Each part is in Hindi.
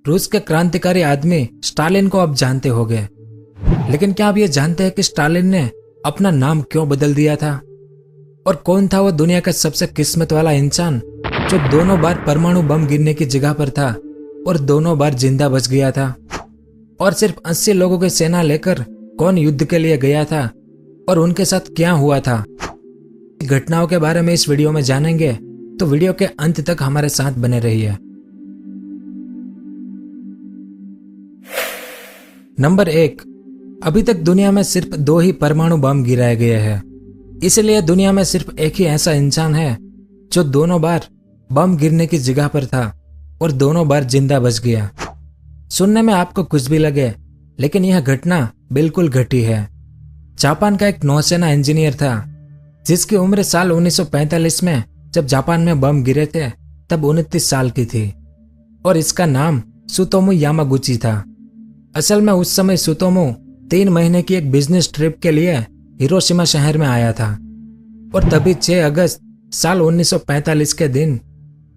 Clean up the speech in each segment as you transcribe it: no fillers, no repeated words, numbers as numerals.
रूस के क्रांतिकारी आदमी स्टालिन को अब जानते होंगे। लेकिन क्या आप ये जानते हैं कि स्टालिन ने अपना नाम क्यों बदल दिया था? और कौन था वो दुनिया का सबसे किस्मत वाला इंसान जो दोनों बार परमाणु बम गिरने की जगह पर था और दोनों बार जिंदा बच गया था? और सिर्फ 80 लोगों की सेना लेकर कौन युद्ध के लिए गया था और उनके साथ क्या हुआ था? घटनाओं के बारे में इस वीडियो में जानेंगे, तो वीडियो के अंत तक हमारे साथ बने रहिए। नंबर 1, अभी तक दुनिया में सिर्फ 2 ही परमाणु बम गिराए गए हैं। इसलिए दुनिया में सिर्फ एक ही ऐसा इंसान है जो दोनों बार बम गिरने की जगह पर था और दोनों बार जिंदा बच गया। सुनने में आपको कुछ भी लगे, लेकिन यह घटना बिल्कुल घटी है। जापान का एक नौसेना इंजीनियर था जिसकी उम्र साल 1945 में जब जापान में बम गिरे थे तब 29 साल की थी और इसका नाम सुतोमू यामागुची था। असल में उस समय सुतोमू 3 महीने की एक बिजनेस ट्रिप के लिए हिरोशिमा शहर में आया था और तभी 6 अगस्त साल 1945 के दिन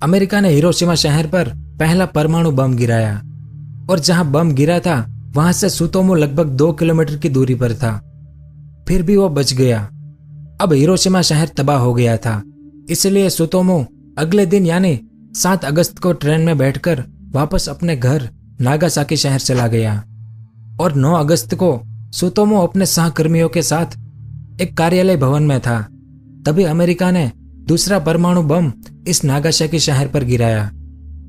अमेरिका ने हिरोशिमा शहर पर पहला परमाणु बम गिराया और जहां बम गिरा था वहां से सुतोमू लगभग 2 किलोमीटर की दूरी पर था। फिर भी वो बच गया। अब हिरोशिमा शहर तबाह हो गया था, इसलिए सुतोमू अगले दिन यानी 7 अगस्त को ट्रेन में बैठकर वापस अपने घर नागासाकी शहर चला गया और 9 अगस्त को सुतोमू अपने सहकर्मियों के साथ एक कार्यालय भवन में था। तभी अमेरिका ने दूसरा परमाणु बम इस नागासाकी शहर पर गिराया,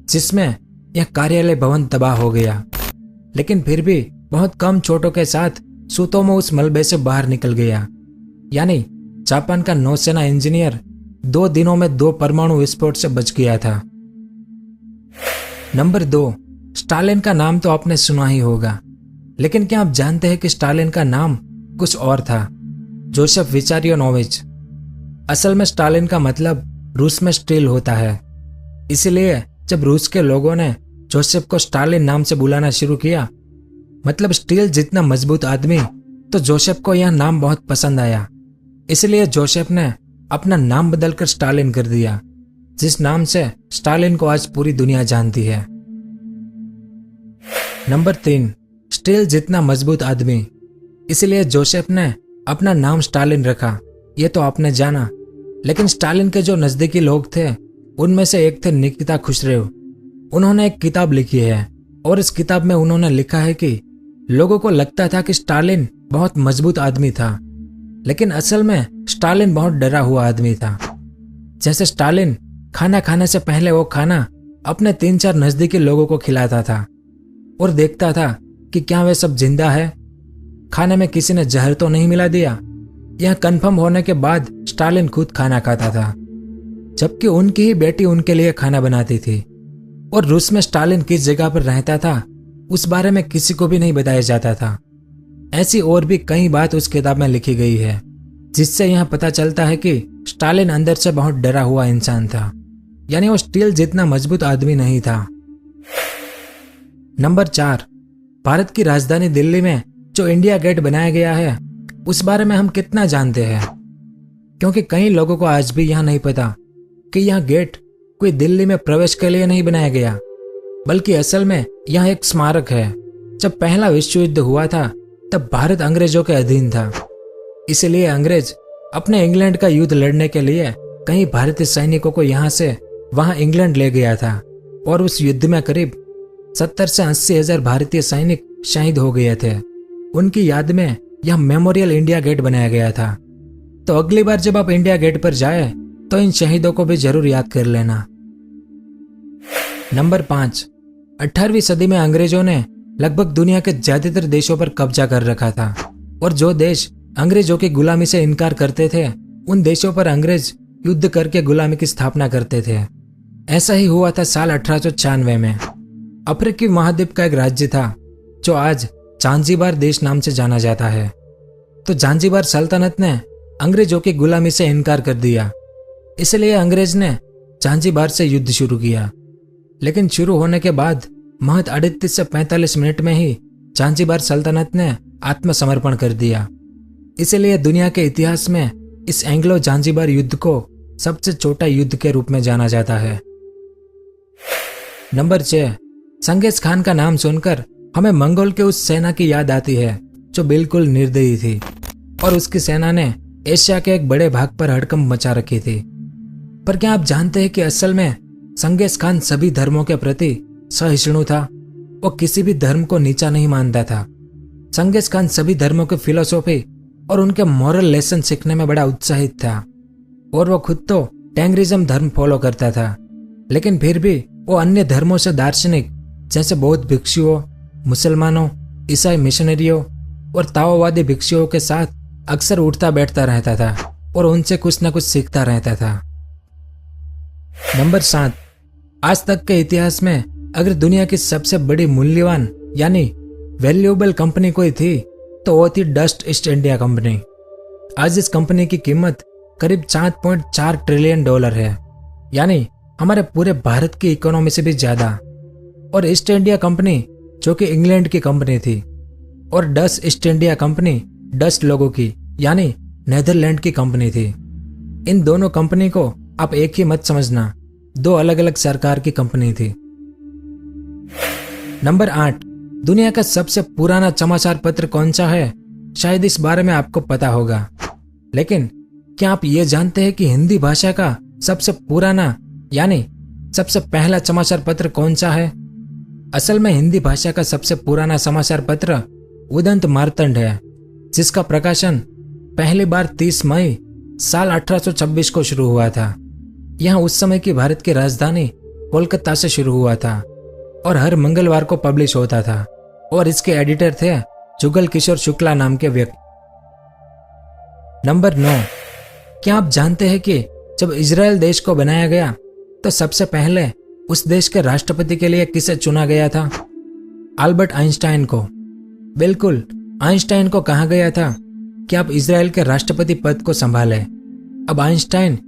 जिसमें यह कार्यालय भवन तबाह हो गया। लेकिन फिर भी बहुत कम चोटों के साथ सुतोमू उस मलबे से बाहर निकल गया। यानी जापान का नौसेना इंजीनियर 2 दिनों में 2 परमाणु विस्फोट से बच गया था। नंबर 2, स्टालिन का नाम तो आपने सुना ही होगा, लेकिन क्या आप जानते हैं कि स्टालिन का नाम कुछ और था? जोसेफ विचारियोनोविच। असल में स्टालिन का मतलब रूस में स्टील होता है। इसलिए जब रूस के लोगों ने जोसेफ को स्टालिन नाम से बुलाना शुरू किया, मतलब स्टील जितना मजबूत आदमी, तो जोसेफ को यह नाम बहुत पसंद आया। इसलिए जोसेफ ने अपना नाम बदलकर स्टालिन कर दिया, जिस नाम से स्टालिन को आज पूरी दुनिया जानती है। नंबर 3, स्टील जितना मजबूत आदमी, इसलिए जोसेफ ने अपना नाम स्टालिन रखा। ये तो आपने जाना, लेकिन स्टालिन के जो नजदीकी लोग थे उनमें से एक थे निकिता खुसरेव। उन्होंने एक किताब लिखी है और इस किताब में उन्होंने लिखा है कि लोगों को लगता था कि स्टालिन बहुत मजबूत आदमी था, लेकिन असल में स्टालिन बहुत डरा हुआ आदमी था। जैसे स्टालिन खाना खाने से पहले वो खाना अपने 3-4 नजदीकी लोगों को खिलाता था और देखता था कि क्या वे सब जिंदा है, खाने में किसी ने जहर तो नहीं मिला दिया। यह कंफर्म होने के बाद स्टालिन खुद खाना खाता था, जबकि उनकी ही बेटी उनके लिए खाना बनाती थी। और रूस में स्टालिन किस जगह पर रहता था उस बारे में किसी को भी नहीं बताया जाता था। ऐसी और भी कई बात उस किताब में लिखी गई है, जिससे यह पता चलता है कि स्टालिन अंदर से बहुत डरा हुआ इंसान था, यानी वो स्टील जितना मजबूत आदमी नहीं था। नंबर 4, भारत की राजधानी दिल्ली में जो इंडिया गेट बनाया गया है उस बारे में हम कितना जानते हैं? क्योंकि कई लोगों को आज भी यह नहीं पता कि यह गेट कोई दिल्ली में प्रवेश के लिए नहीं बनाया गया, बल्कि असल में यह एक स्मारक है। जब पहला विश्व युद्ध हुआ था तब भारत अंग्रेजों के अधीन था, इसलिए अंग्रेज अपने इंग्लैंड का युद्ध लड़ने के लिए कई भारतीय सैनिकों को यहाँ से वहां इंग्लैंड ले गया था और उस युद्ध में करीब 70 से 80 हजार भारतीय सैनिक शहीद हो गए थे। उनकी याद में यह मेमोरियल इंडिया गेट बनाया गया था। तो अगली बार जब आप इंडिया गेट पर जाए तो इन शहीदों को भी जरूर याद कर लेना। नंबर 5, 18वीं सदी में अंग्रेजों ने लगभग दुनिया के ज्यादातर देशों पर कब्जा कर रखा था और जो देश अंग्रेजों की गुलामी से इनकार करते थे उन देशों पर अंग्रेज युद्ध करके गुलामी की स्थापना करते थे। ऐसा ही हुआ था साल 1896 में। अफ्रीकी महाद्वीप का एक राज्य था जो आज जांजिबार देश नाम से जाना जाता है। तो जांजिबार सल्तनत ने अंग्रेजों की गुलामी से इनकार कर दिया, इसलिए अंग्रेज ने जांजिबार से युद्ध शुरू किया। लेकिन शुरू होने के बाद महज 38 से 45 मिनट में ही जांजिबार सल्तनत ने आत्मसमर्पण कर दिया। इसलिए दुनिया के इतिहास में इस एंग्लो जांजिबार युद्ध को सबसे छोटा युद्ध के रूप में जाना जाता है। नंबर 6, चंगेज खान का नाम सुनकर हमें मंगोल के उस सेना की याद आती है जो बिल्कुल निर्दयी थी और उसकी सेना ने एशिया के एक बड़े भाग पर हड़कंप मचा रखी थी। पर क्या आप जानते हैं कि असल में चंगेज खान सभी धर्मों के प्रति सहिष्णु था। वो किसी भी धर्म को नीचा नहीं मानता था। चंगेज खान सभी धर्मों की फिलोसॉफी और उनके मॉरल लेसन सीखने में बड़ा उत्साहित था और वो खुद तो टेंगरिज्म धर्म फॉलो करता था, लेकिन फिर भी वो अन्य धर्मों से दार्शनिक जैसे बौद्ध भिक्षुओं, मुसलमानों, ईसाई मिशनरियों और ताओवादी भिक्षुओं के साथ अक्सर उठता बैठता रहता था और उनसे कुछ न कुछ सीखता रहता था। नंबर 7, आज तक के इतिहास में अगर दुनिया की सबसे बड़ी मूल्यवान यानी वैल्यूएबल कंपनी कोई थी तो वो थी डच ईस्ट इंडिया कंपनी। आज इस कंपनी की कीमत करीब 4.4 ट्रिलियन डॉलर है, यानी हमारे पूरे भारत की इकोनॉमी से भी ज्यादा। और ईस्ट इंडिया कंपनी जो कि इंग्लैंड की कंपनी थी और Dutch east India company Dutch लोगों की यानी नेदरलैंड की कंपनी थी। इन दोनों कंपनी को आप एक ही मत समझना, दो अलग अलग सरकार की कंपनी थी। नंबर 8, दुनिया का सबसे पुराना समाचार पत्र कौन सा है? शायद इस बारे में आपको पता होगा, लेकिन क्या आप ये जानते हैं कि हिंदी भाषा का सबसे पुराना यानी सबसे पहला समाचार पत्र कौन सा है? असल में हिंदी भाषा का सबसे पुराना समाचार पत्र उदंत मार्तंड है, जिसका प्रकाशन पहली बार 30 मई साल 1826 को शुरू हुआ था। यह उस समय की भारत की राजधानी कोलकाता से शुरू हुआ था और हर मंगलवार को पब्लिश होता था और इसके एडिटर थे जुगल किशोर शुक्ला नाम के व्यक्ति। नंबर 9, क्या आप जानते हैं कि जब इजराइल देश को बनाया गया तो सबसे पहले उस देश के राष्ट्रपति के लिए किसे चुना गया था? अल्बर्ट आइंस्टाइन को। बिल्कुल, आइंस्टाइन को कहा गया था कि आप इजराइल के राष्ट्रपति पद को संभालें। अब आइंस्टाइन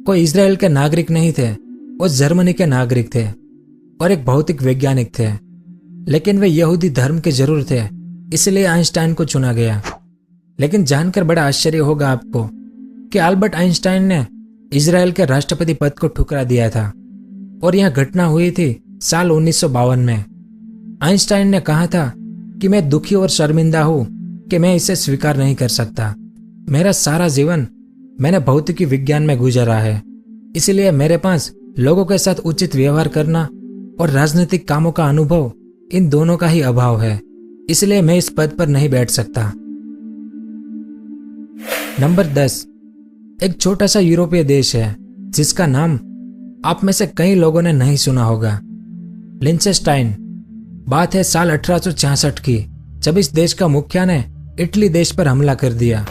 कोई इजराइल के नागरिक नहीं थे, वो जर्मनी के नागरिक थे और एक भौतिक वैज्ञानिक थे, लेकिन वे यहूदी धर्म के जरूर थे, इसलिए आइंस्टाइन को चुना गया। लेकिन जानकर बड़ा आश्चर्य होगा आपको कि अल्बर्ट आइंस्टाइन ने इजराइल के राष्ट्रपति पद को ठुकरा दिया था और यह घटना हुई थी साल 1952 में। आइंस्टाइन ने कहा था कि मैं दुखी और शर्मिंदा हूं कि मैं इसे स्वीकार नहीं कर सकता। मेरा सारा जीवन मैंने भौतिकी विज्ञान में गुजारा है, इसलिए मेरे पास लोगों के साथ उचित व्यवहार करना और राजनीतिक कामों का अनुभव, इन दोनों का ही अभाव है, इसलिए मैं इस पद पर नहीं बैठ सकता। नंबर 10, एक छोटा सा यूरोपीय देश है जिसका नाम आप में से कई लोगों ने नहीं सुना होगा, लिंचेस्टाइन। बात है साल 1866 की, जब इस देश का मुखिया ने इटली देश पर हमला कर दिया।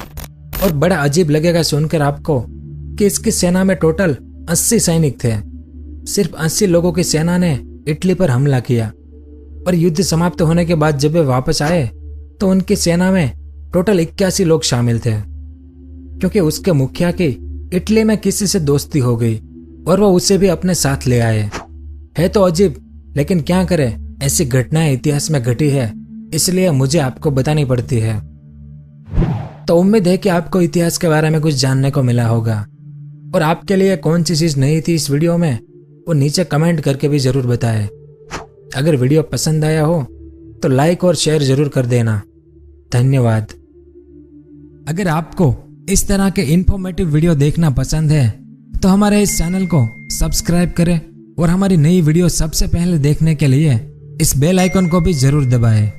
और बड़ा अजीब लगेगा सुनकर आपको कि इसकी सेना में टोटल 80 सैनिक थे। सिर्फ 80 लोगों की सेना ने इटली पर हमला किया और युद्ध समाप्त होने के बाद जब वे वापस आए तो उनकी सेना में टोटल 81 लोग शामिल थे, क्योंकि उसके मुखिया की इटली में किसी से दोस्ती हो गई और वो उसे भी अपने साथ ले आए। है तो अजीब, लेकिन क्या करें, ऐसी घटनाएं इतिहास में घटी है, इसलिए मुझे आपको बतानी पड़ती है। तो उम्मीद है कि आपको इतिहास के बारे में कुछ जानने को मिला होगा और आपके लिए कौन सी चीज नई थी इस वीडियो में वो नीचे कमेंट करके भी जरूर बताएं। अगर वीडियो पसंद आया हो तो लाइक और शेयर जरूर कर देना। धन्यवाद। अगर आपको इस तरह के इंफॉर्मेटिव वीडियो देखना पसंद है तो हमारे इस चैनल को सब्सक्राइब करें और हमारी नई वीडियो सबसे पहले देखने के लिए इस बेल आइकन को भी जरूर दबाएं।